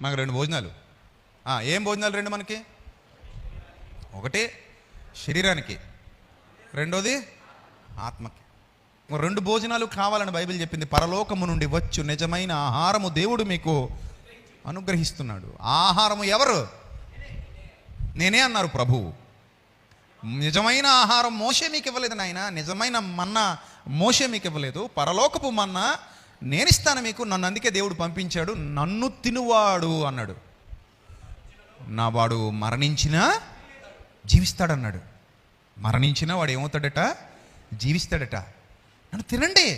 మనకు 2 భోజనాలు. ఏం భోజనాలు 2 మనకి? ఒకటి శరీరానికి, రెండోది ఆత్మకి. 2 భోజనాలు కావాలని బైబిల్ చెప్పింది. పరలోకము నుండి వచ్చు నిజమైన ఆహారము దేవుడు మీకు అనుగ్రహిస్తున్నాడు. ఆహారము ఎవరు? నేనే అన్నారు ప్రభువు. నిజమైన ఆహారం మోషే మీకు ఇవ్వలేదు నాయన, నిజమైన మన్నా మోషే మీకు ఇవ్వలేదు, పరలోకపు మన్నా నేను ఇస్తాను మీకు. నన్ను అందుకే దేవుడు పంపించాడు. నన్ను తినువాడు అన్నాడు, నా వాడు మరణించినా జీవిస్తాడన్నాడు. మరణించినా వాడు ఏమవుతాడట? జీవిస్తాడట. నన్ను తినండి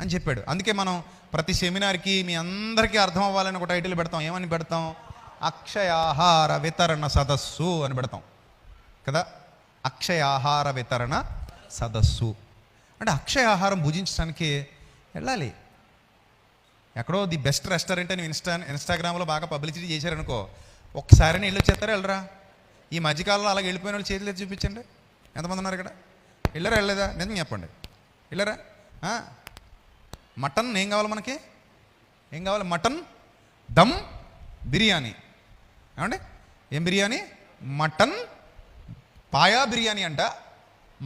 అని చెప్పాడు. అందుకే మనం ప్రతి సెమినార్కి మీ అందరికీ అర్థం అవ్వాలని ఒక టైటిల్ పెడతాం. ఏమని పెడతాం? అక్షయ ఆహార వితరణ సదస్సు అని పెడతాం కదా. అక్షయ ఆహార వితరణ సదస్సు అంటే అక్షయ ఆహారం భుజించడానికి వెళ్ళాలి. ఎక్కడో ది బెస్ట్ రెస్టారెంట్ అని ఇన్స్టాగ్రామ్లో బాగా పబ్లిసిటీ చేశారనుకో, ఒక్కసారి వెళ్ళి వచ్చేస్తారా? వెళ్ళరా? ఈ మధ్యకాలంలో అలాగే వెళ్ళిపోయిన వాళ్ళు చేతులు ఎత్తి చూపించండి. ఎంతమంది ఉన్నారు ఇక్కడ? వెళ్ళరా? వెళ్ళలేదా? నిజం చెప్పండి. వెళ్ళరా? మటన్ ఏం కావాలి మనకి? ఏం కావాలి? మటన్ దమ్ బిర్యానీ. ఏమండి? ఏం బిర్యానీ? మటన్ పాయా బిర్యానీ అంట,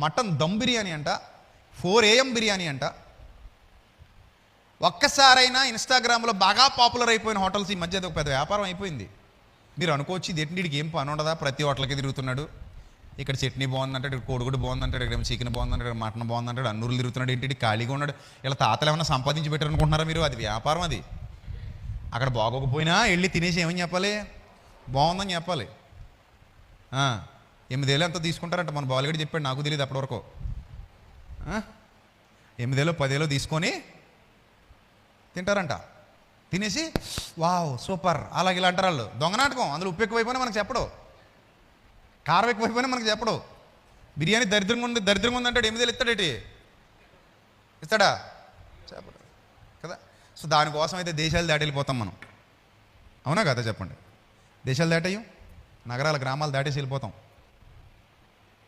మటన్ దమ్ బిర్యానీ అంట, 4 AM బిర్యానీ అంట. ఒక్కసారైనా ఇన్స్టాగ్రామ్లో బాగా పాపులర్ అయిపోయిన హోటల్స్ ఈ మధ్య అది ఒక పెద్ద వ్యాపారం అయిపోయింది. మీరు అనుకోవచ్చు ఇదేంటికి ఏం పని ఉండదా, ప్రతి హోటల్కి తిరుగుతున్నాడు, ఇక్కడ చట్నీ బాగుందంటాడు, ఇక్కడ కోడిగుడు బాగుందంటాడు, ఇక్కడ చికెన్ బాగుందంటాడు, ఇక్కడ మటన్ బాగుందంటాడు, అన్నూరులు తిరుగుతున్నాడు. ఏంటి ఖాళీగా ఉన్నాడు? ఇలా తాతలు ఏమైనా సంపాదించి పెట్టారు అనుకుంటున్నారా మీరు? అది వ్యాపారం. అది అక్కడ బాగోకపోయినా వెళ్ళి తినేసి ఏమని చెప్పాలి? బాగుందని చెప్పాలి. 8,000 ఎంతో తీసుకుంటారంట. మన బాలుగడి చెప్పాడు, నాకు తెలియదు అప్పటివరకు. 8,000 10,000 తీసుకొని తింటారంట. తినేసి వావ్ సూపర్ అలాగే ఇలా అంటారు వాళ్ళు. దొంగ నాటకం. అందులో ఉప్పు ఎక్కువైపోయినా మనకు చెప్పడు, కారం ఎక్కువైపోయినా మనకు చెప్పడు. బిర్యానీ దరిద్రంగా ఉందంటాడు, 8,000 ఇస్తాడేటి? ఇస్తాడా? చెప్పడు కదా. సో దానికోసం అయితే దేశాలు దాటి వెళ్ళిపోతాం మనం. అవునా కదా? చెప్పండి. దేశాలు దాటేయం, నగరాల గ్రామాలు దాటేసి వెళ్ళిపోతాం.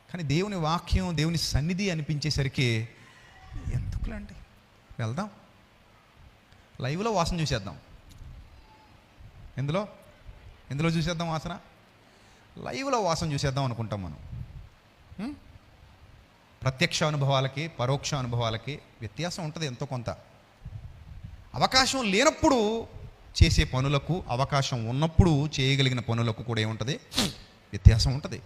కానీ దేవుని వాక్యం, దేవుని సన్నిధి అనిపించేసరికి ఎందుకులండి, వెళ్దాం లైవ్లో వాసన చూసేద్దాం. ఎందులో చూసేద్దాం వాసన? లైవ్లో వాసన చూసేద్దాం అనుకుంటాం మనం. ప్రత్యక్ష అనుభవాలకి పరోక్ష అనుభవాలకి వ్యత్యాసం ఉంటుంది ఎంతో కొంత. అవకాశం లేనప్పుడు చేసే పనులకు, అవకాశం ఉన్నప్పుడు చేయగలిగిన పనులకు కూడా ఏముంటుంది? వ్యత్యాసం ఉంటుంది.